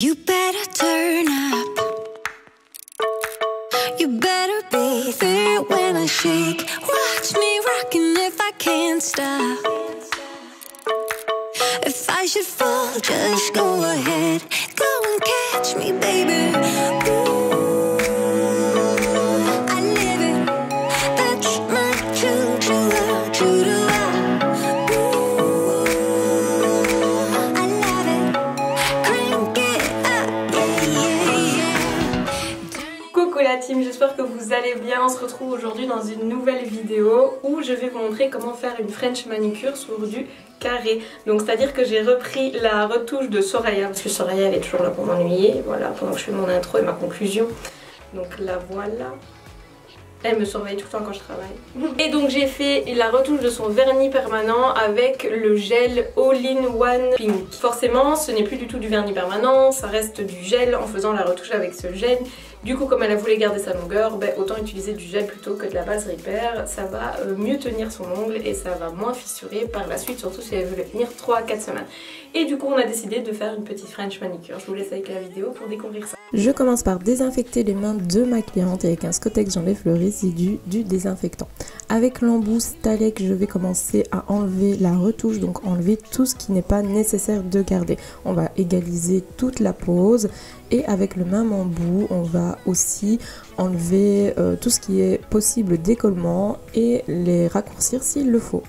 You better turn up. You better be there when I shake. Watch me rocking if I can't stop. If I should fall, just go ahead. Go and catch me, baby. Ooh, I live it. That's my true love. Ooh, I love it. Crank it up, yeah. Coucou la team, j'espère que vous allez bien. On se retrouve aujourd'hui dans une nouvelle vidéo où je vais vous montrer comment faire une French manicure sur du carré. Donc c'est à dire que j'ai repris la retouche de Soraya, parce que Soraya elle est toujours là pour m'ennuyer, voilà, pendant que je fais mon intro et ma conclusion. Donc la voilà. Elle me surveille tout le temps quand je travaille. Et donc j'ai fait la retouche de son vernis permanent avec le gel All-in-One Pink. Forcément ce n'est plus du tout du vernis permanent, ça reste du gel en faisant la retouche avec ce gel. Du coup comme elle a voulu garder sa longueur, autant utiliser du gel plutôt que de la base Repair. Ça va mieux tenir son ongle et ça va moins fissurer par la suite, surtout si elle veut tenir 3 à 4 semaines. Et du coup on a décidé de faire une petite French manicure. Je vous laisse avec la vidéo pour découvrir ça. Je commence par désinfecter les mains de ma cliente et avec un Scottex j'enlève le résidu du désinfectant. Avec l'embout Stalek, je vais commencer à enlever la retouche, donc enlever tout ce qui n'est pas nécessaire de garder. On va égaliser toute la pose et avec le même embout, on va aussi enlever tout ce qui est possible d'écollement et les raccourcir s'il le faut.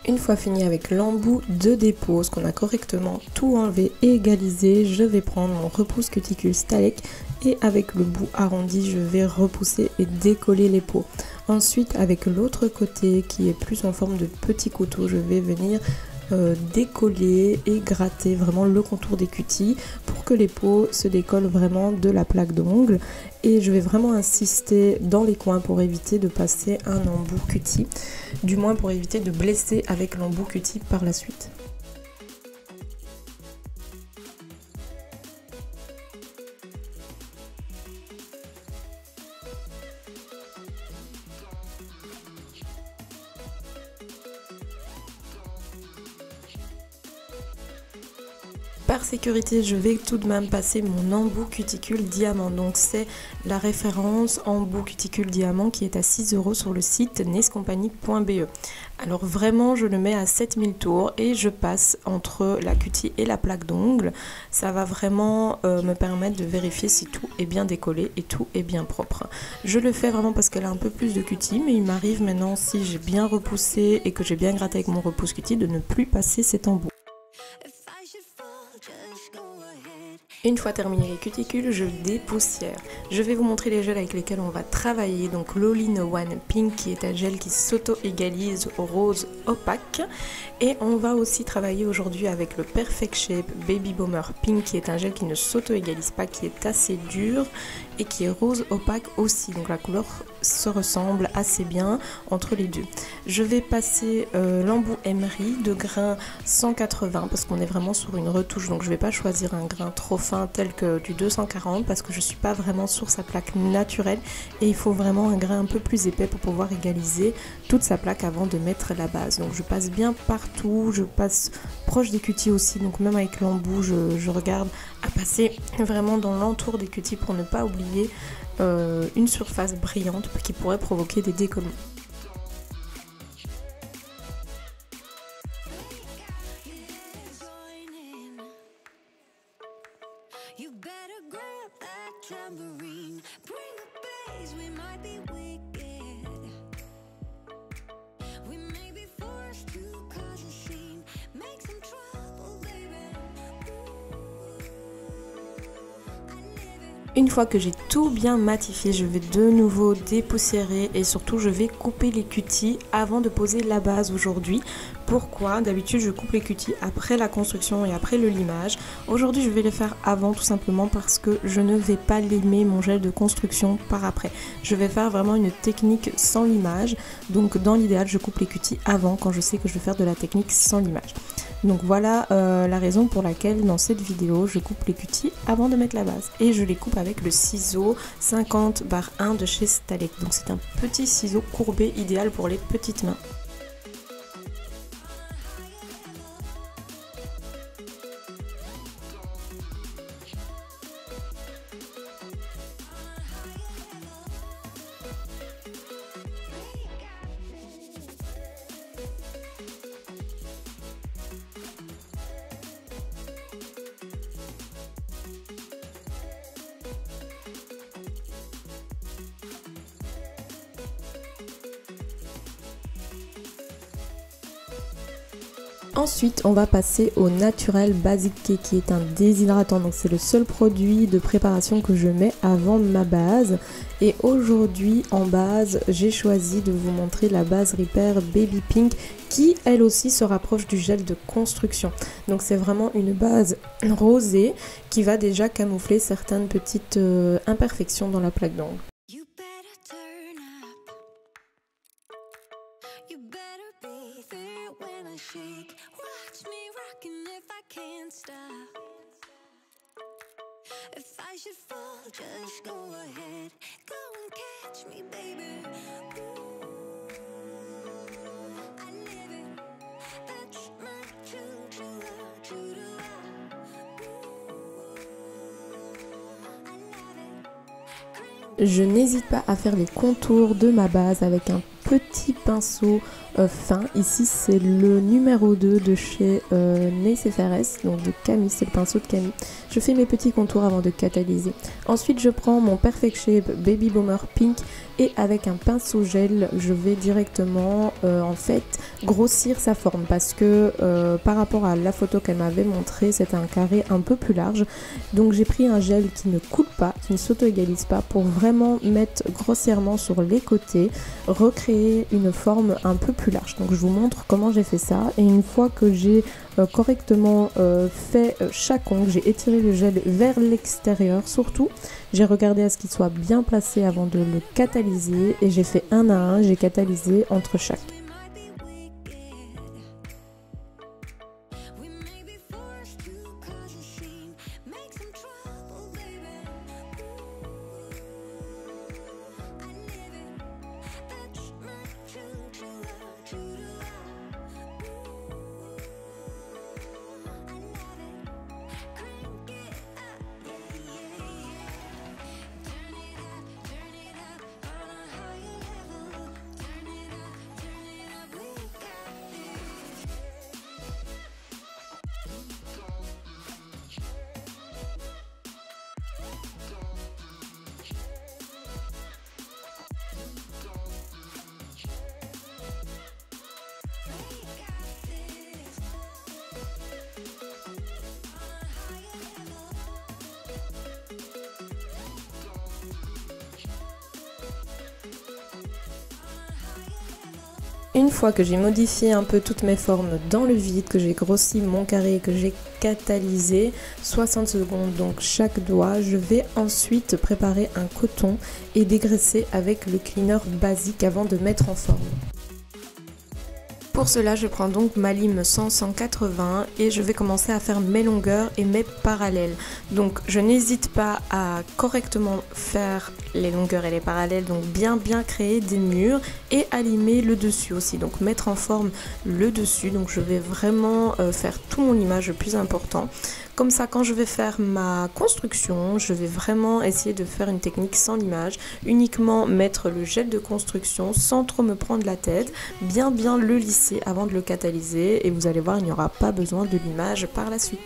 Une fois fini avec l'embout de dépose, qu'on a correctement tout enlevé et égalisé, je vais prendre mon repousse cuticule Stalek et avec le bout arrondi, je vais repousser et décoller les peaux. Ensuite, avec l'autre côté qui est plus en forme de petit couteau, je vais venir décoller et gratter vraiment le contour des cutis pour que les peaux se décollent vraiment de la plaque d'ongle, et je vais vraiment insister dans les coins pour éviter de passer un embout cutie, du moins pour éviter de blesser avec l'embout cutie par la suite. Par sécurité, je vais tout de même passer mon embout cuticule diamant. Donc c'est la référence embout cuticule diamant qui est à 6 € sur le site nescompagnie.be. Alors vraiment, je le mets à 7000 tours et je passe entre la cutie et la plaque d'ongle. Ça va vraiment me permettre de vérifier si tout est bien décollé et tout est bien propre. Je le fais vraiment parce qu'elle a un peu plus de cutie, mais il m'arrive maintenant, si j'ai bien repoussé et que j'ai bien gratté avec mon repousse cutie, de ne plus passer cet embout. Une fois terminé les cuticules, je dépoussière. Je vais vous montrer les gels avec lesquels on va travailler. Donc l'All-in-One Pink qui est un gel qui s'auto-égalise au rose opaque. Et on va aussi travailler aujourd'hui avec le Perfect Shape Baby Bomber Pink qui est un gel qui ne s'auto-égalise pas, qui est assez dur et qui est rose opaque aussi. Donc la couleur se ressemble assez bien entre les deux. Je vais passer l'embout Emery de grain 180 parce qu'on est vraiment sur une retouche. Donc je ne vais pas choisir un grain trop fin tel que du 240 parce que je ne suis pas vraiment sur sa plaque naturelle et il faut vraiment un grain un peu plus épais pour pouvoir égaliser toute sa plaque avant de mettre la base. Donc je passe bien partout, je passe proche des cutis aussi, donc même avec l'embout je regarde à passer vraiment dans l'entour des cutis pour ne pas oublier une surface brillante qui pourrait provoquer des décollements. You better grab that tambourine. Bring the bass, we might be wicked. We may be forced to cause a scene. Make some trouble, baby. Ooh, I live it. Une fois que j'ai tout bien matifié, je vais de nouveau dépoussiérer et surtout je vais couper les cutis avant de poser la base aujourd'hui Pourquoi? D'habitude je coupe les cutis après la construction et après le limage. Aujourd'hui je vais les faire avant tout simplement parce que je ne vais pas limer mon gel de construction par après. Je vais faire vraiment une technique sans limage. Donc dans l'idéal je coupe les cutis avant quand je sais que je vais faire de la technique sans limage. Donc voilà la raison pour laquelle dans cette vidéo je coupe les cutis avant de mettre la base. Et je les coupe avec le ciseau 50/1 de chez Stalek. Donc c'est un petit ciseau courbé idéal pour les petites mains. Ensuite, on va passer au Naturel Basic Cake qui est un déshydratant. Donc c'est le seul produit de préparation que je mets avant ma base. Et aujourd'hui, en base, j'ai choisi de vous montrer la base Repair Baby Pink qui, elle aussi, se rapproche du gel de construction. Donc c'est vraiment une base rosée qui va déjà camoufler certaines petites imperfections dans la plaque d'ongle. If I should fall, just go ahead, go and catch me, baby. Ooh, I live it, that's my true love, true to love. Ooh, I love it. Je n'hésite pas à faire les contours de ma base avec un petit pinceau fin. Ici c'est le numéro 2 de chez Nails FRS, donc de Camille, c'est le pinceau de Camille. Je fais mes petits contours avant de catalyser. Ensuite je prends mon Perfect Shape Baby Bomber Pink et avec un pinceau gel je vais directement en fait grossir sa forme parce que par rapport à la photo qu'elle m'avait montré c'était un carré un peu plus large. Donc j'ai pris un gel qui ne coule pas, qui ne s'auto-égalise pas pour vraiment mettre grossièrement sur les côtés, recréer une forme un peu plus large. Donc je vous montre comment j'ai fait ça et une fois que j'ai correctement fait chaque ongle, j'ai étiré le gel vers l'extérieur surtout, j'ai regardé à ce qu'il soit bien placé avant de le catalyser et j'ai fait un à un, j'ai catalysé entre chaque. Une fois que j'ai modifié un peu toutes mes formes dans le vide, que j'ai grossi mon carré et que j'ai catalysé 60 secondes donc chaque doigt, je vais ensuite préparer un coton et dégraisser avec le cleaner basique avant de mettre en forme. Pour cela, je prends donc ma lime 100-180 et je vais commencer à faire mes longueurs et mes parallèles. Donc je n'hésite pas à correctement faire les longueurs et les parallèles, donc bien créer des murs et à limer le dessus aussi, donc mettre en forme le dessus. Donc je vais vraiment faire tout mon limage le plus important. Comme ça, quand je vais faire ma construction, je vais vraiment essayer de faire une technique sans limage, uniquement mettre le gel de construction sans trop me prendre la tête, bien le lisser avant de le catalyser et vous allez voir, il n'y aura pas besoin de limage par la suite.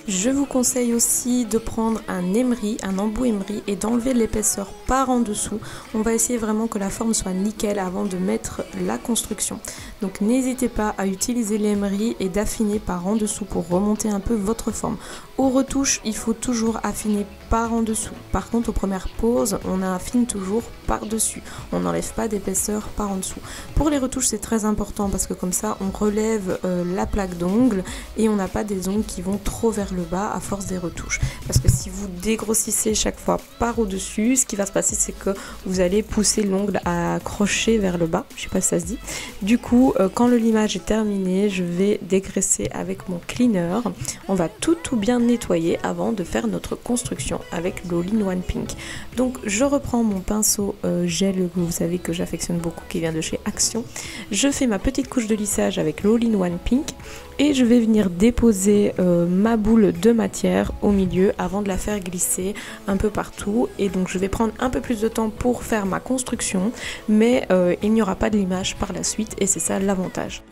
Je vous conseille aussi de prendre un emery, un embout emery et d'enlever l'épaisseur par en dessous. On va essayer vraiment que la forme soit nickel avant de mettre la construction. Donc n'hésitez pas à utiliser l'emery et d'affiner par en dessous pour remonter un peu votre forme. Aux retouches, il faut toujours affiner par en dessous. Par contre, aux premières poses, on affine toujours par dessus. On n'enlève pas d'épaisseur par en dessous. Pour les retouches, c'est très important parce que comme ça, on relève la plaque d'ongles et on n'a pas des ongles qui vont trop vers le bas à force des retouches. Parce que si vous dégrossissez chaque fois par au-dessus, ce qui va se passer, c'est que vous allez pousser l'ongle à accrocher vers le bas. Je sais pas si ça se dit. Du coup, quand le limage est terminé, je vais dégraisser avec mon cleaner. On va tout bien nettoyer avant de faire notre construction avec l'All-in-One Pink. Donc je reprends mon pinceau gel que vous savez que j'affectionne beaucoup, qui vient de chez Action. Je fais ma petite couche de lissage avec l'All-in-One Pink et je vais venir déposer ma boule de matière au milieu avant de la faire glisser un peu partout. Et donc je vais prendre un peu plus de temps pour faire ma construction, mais il n'y aura pas de limage par la suite et c'est ça l'avantage.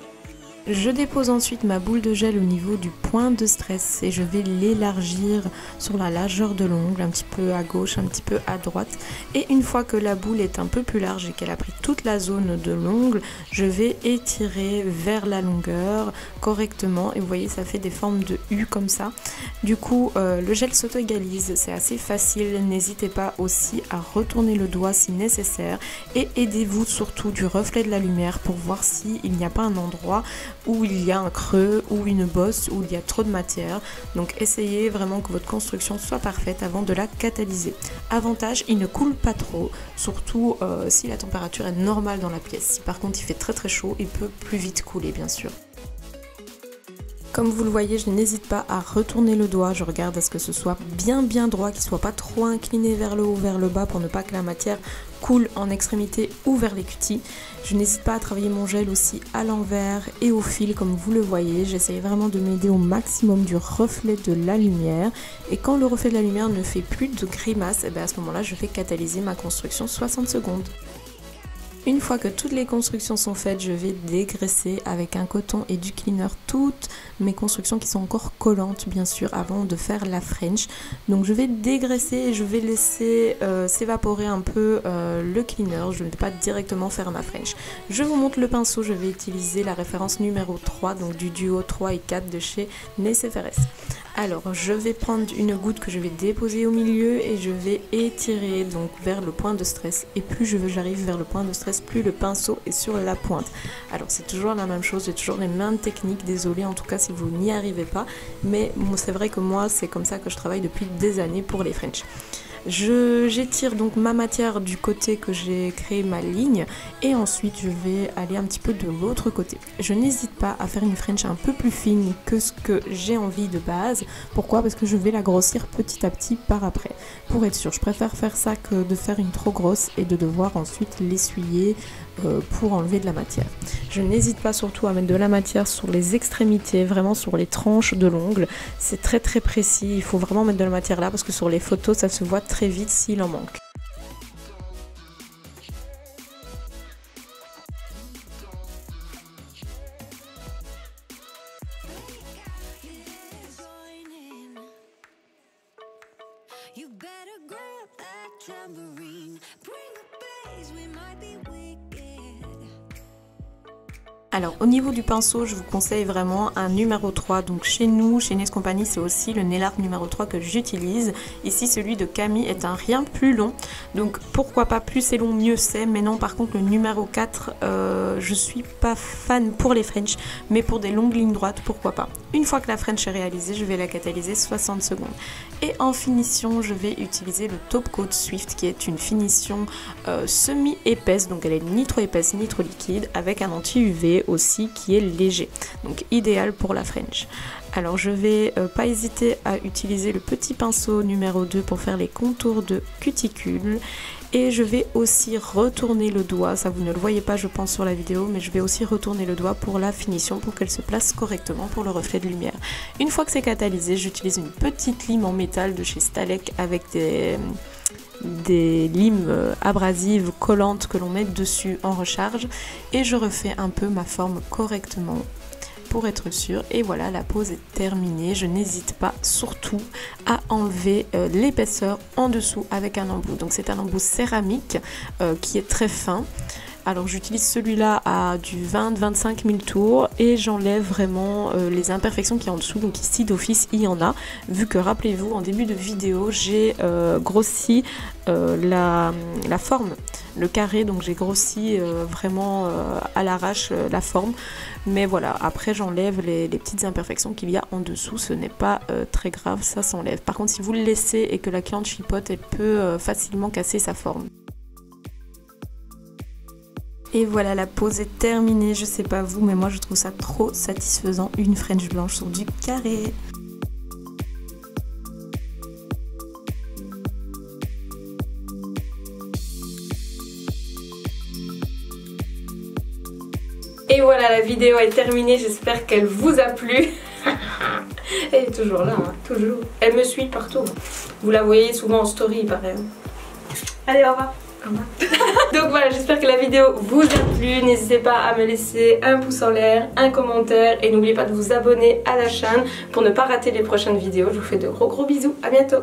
Je dépose ensuite ma boule de gel au niveau du point de stress et je vais l'élargir sur la largeur de l'ongle, un petit peu à gauche, un petit peu à droite. Et une fois que la boule est un peu plus large et qu'elle a pris toute la zone de l'ongle, je vais étirer vers la longueur correctement. Et vous voyez, ça fait des formes de U comme ça. Du coup, le gel s'auto-égalise, c'est assez facile. N'hésitez pas aussi à retourner le doigt si nécessaire et aidez-vous surtout du reflet de la lumière pour voir s'il n'y a pas un endroit où il y a un creux ou une bosse où il y a trop de matière. Donc essayez vraiment que votre construction soit parfaite avant de la catalyser. Avantage, il ne coule pas trop, surtout si la température est normale dans la pièce. Si par contre il fait très chaud, il peut plus vite couler bien sûr. Comme vous le voyez, je n'hésite pas à retourner le doigt, je regarde à ce que ce soit bien droit, qu'il ne soit pas trop incliné vers le haut, vers le bas pour ne pas que la matière coule en extrémité ou vers les cutis. Je n'hésite pas à travailler mon gel aussi à l'envers et au fil comme vous le voyez. J'essaye vraiment de m'aider au maximum du reflet de la lumière. Et quand le reflet de la lumière ne fait plus de grimace, et bien à ce moment-là, je vais catalyser ma construction 60 secondes. Une fois que toutes les constructions sont faites, je vais dégraisser avec un coton et du cleaner toutes mes constructions qui sont encore collantes bien sûr avant de faire la French. Donc je vais dégraisser et je vais laisser s'évaporer un peu le cleaner, je ne vais pas directement faire ma French. Je vous montre le pinceau, je vais utiliser la référence numéro 3, donc du duo 3 et 4 de chez NSFRS. Alors je vais prendre une goutte que je vais déposer au milieu et je vais étirer donc vers le point de stress. Et plus j'arrive vers le point de stress, plus le pinceau est sur la pointe. Alors c'est toujours la même chose, j'ai toujours les mêmes techniques, désolée en tout cas si vous n'y arrivez pas. Mais c'est vrai que moi c'est comme ça que je travaille depuis des années pour les French. J'étire donc ma matière du côté que j'ai créé ma ligne et ensuite je vais aller un petit peu de l'autre côté. Je n'hésite pas à faire une French un peu plus fine que ce que j'ai envie de base. Pourquoi? Parce que je vais la grossir petit à petit par après. Pour être sûr, je préfère faire ça que de faire une trop grosse et de devoir ensuite l'essuyer pour enlever de la matière. Je n'hésite pas surtout à mettre de la matière sur les extrémités, vraiment sur les tranches de l'ongle. C'est très précis, il faut vraiment mettre de la matière là parce que sur les photos ça se voit très vite s'il en manque. You better grab that tambourine. Bring the bass, we might be wicked. Alors au niveau du pinceau, je vous conseille vraiment un numéro 3. Donc chez nous, chez Nails Company, c'est aussi le nail art numéro 3 que j'utilise. Ici, celui de Camille est un rien plus long. Donc pourquoi pas, plus c'est long, mieux c'est. Mais non, par contre, le numéro 4, je suis pas fan pour les French. Mais pour des longues lignes droites, pourquoi pas. Une fois que la French est réalisée, je vais la catalyser 60 secondes. Et en finition, je vais utiliser le Top Coat Swift qui est une finition semi-épaisse. Donc elle est ni trop épaisse ni trop liquide avec un anti-UV aussi qui est léger. Donc idéal pour la French. Alors je vais pas hésiter à utiliser le petit pinceau numéro 2 pour faire les contours de cuticule. Et je vais aussi retourner le doigt, ça vous ne le voyez pas je pense sur la vidéo, mais je vais aussi retourner le doigt pour la finition, pour qu'elle se place correctement pour le reflet de lumière. Une fois que c'est catalysé, j'utilise une petite lime en métal de chez Stalek avec des limes abrasives collantes que l'on met dessus en recharge. Et je refais un peu ma forme correctement pour être sûr. Et voilà, la pose est terminée. Je n'hésite pas surtout à enlever l'épaisseur en dessous avec un embout. Donc c'est un embout céramique qui est très fin. Alors j'utilise celui-là à du 20-25 000 tours et j'enlève vraiment les imperfections qui y a en dessous. Donc ici d'office il y en a, vu que rappelez-vous en début de vidéo j'ai grossi la forme, le carré, donc j'ai grossi vraiment à l'arrache la forme. Mais voilà, après j'enlève les petites imperfections qu'il y a en dessous, ce n'est pas très grave, ça s'enlève. Par contre si vous le laissez et que la cliente chipote, elle peut facilement casser sa forme. Et voilà, la pose est terminée, je sais pas vous, mais moi je trouve ça trop satisfaisant, une French blanche sur du carré. Et voilà, la vidéo est terminée, j'espère qu'elle vous a plu. Elle est toujours là, hein, toujours. Elle me suit partout. Vous la voyez souvent en story, il paraît. Allez, au revoir. Donc voilà, j'espère que la vidéo vous a plu. N'hésitez pas à me laisser un pouce en l'air, un commentaire et n'oubliez pas de vous abonner à la chaîne pour ne pas rater les prochaines vidéos. Je vous fais de gros bisous, à bientôt.